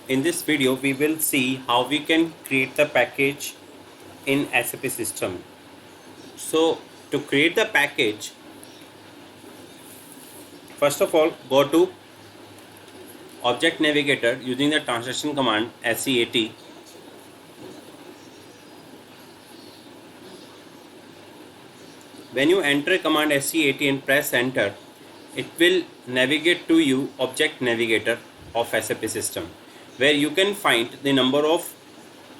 In this video, we will see how we can create the package in SAP system. So to create the package, first of all, go to Object Navigator using the translation command SEAT. When you enter a command SEAT and press enter, it will navigate to you Object Navigator of SAP system, where you can find the number of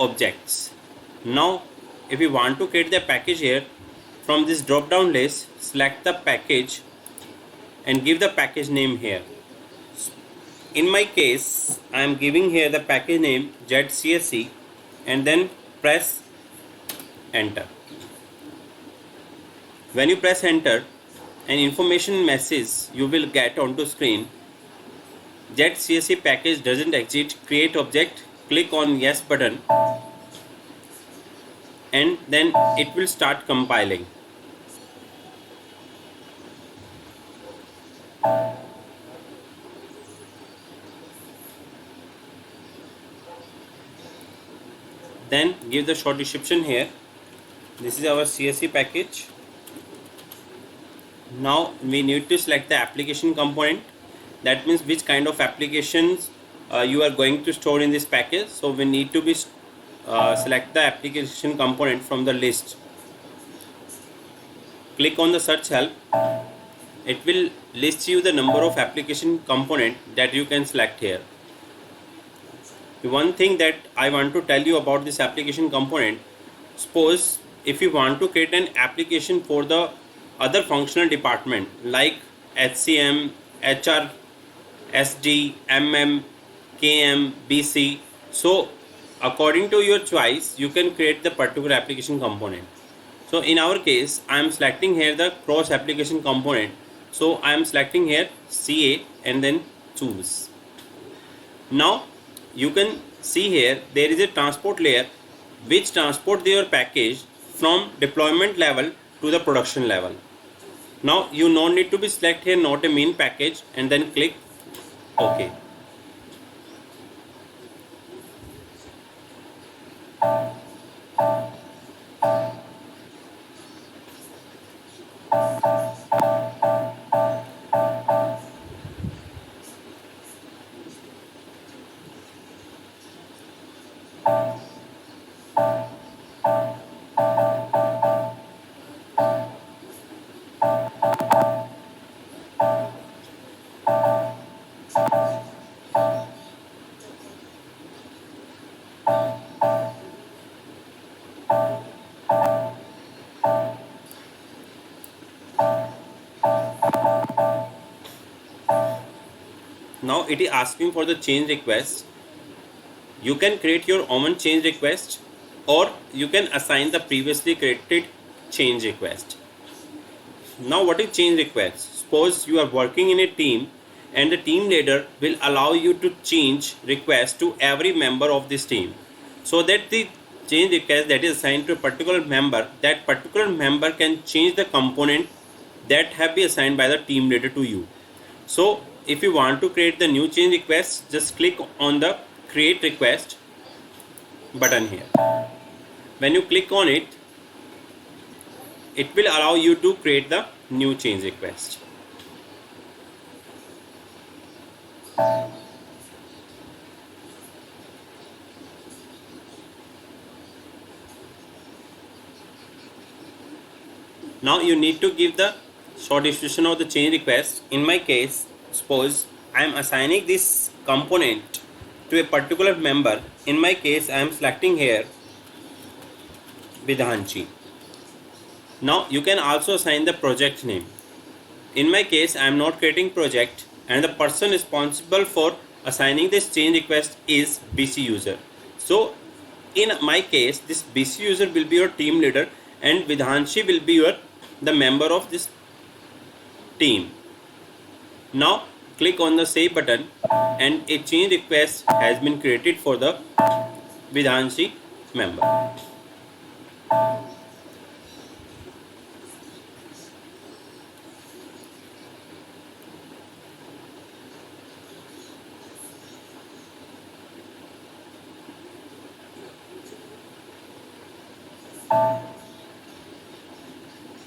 objects. Now if you want to create the package here, from this drop down list select the package and give the package name here. In my case, I am giving here the package name ZCSE and then press enter. When you press enter, an information message you will get onto screen. ZCSE package doesn't exist, create object, click on yes button and then it will start compiling. Then give the short description here. This is our CSE package. Now we need to select the application component. That means which kind of applications you are going to store in this package. So we need to be select the application component from the list. Click on the search help. It will list you the number of application component that you can select here. One thing that I want to tell you about this application component, suppose if you want to create an application for the other functional department like HCM, HR, SD, MM, KM, BC, so according to your choice you can create the particular application component. So in our case I am selecting here the cross application component, so I am selecting here CA and then choose. Now you can see here there is a transport layer which transport your package from deployment level to the production level. Now you no need to be select here not a main package and then click OK. Now it is asking for the change request. You can create your own change request or you can assign the previously created change request. Now what is change request? Suppose you are working in a team and the team leader will allow you to change request to every member of this team, so that the change request that is assigned to a particular member, that particular member can change the component that have been assigned by the team leader to you. So if you want to create the new change request, just click on the create request button here. When you click on it, it will allow you to create the new change request. Now you need to give the short description of the change request. In my case, suppose I am assigning this component to a particular member. In my case, I am selecting here Vidhanshi. Now you can also assign the project name. In my case, I am not creating project and the person responsible for assigning this change request is BC user. So in my case, this BC user will be your team leader and Vidhanshi will be the member of this team. Now click on the save button and a change request has been created for the Vidhanshi member.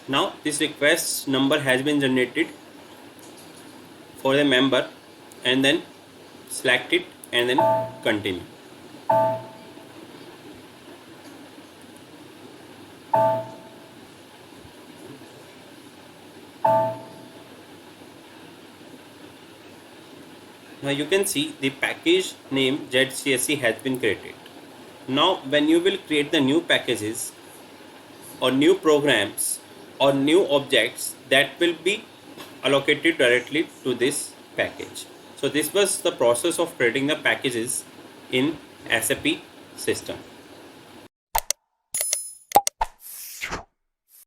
Now this request number has been generated for the member, and then select it and then continue. Now you can see the package name ZCSE has been created. Now when you will create the new packages or new programs or new objects, that will be allocated directly to this package. So this was the process of creating the packages in SAP system.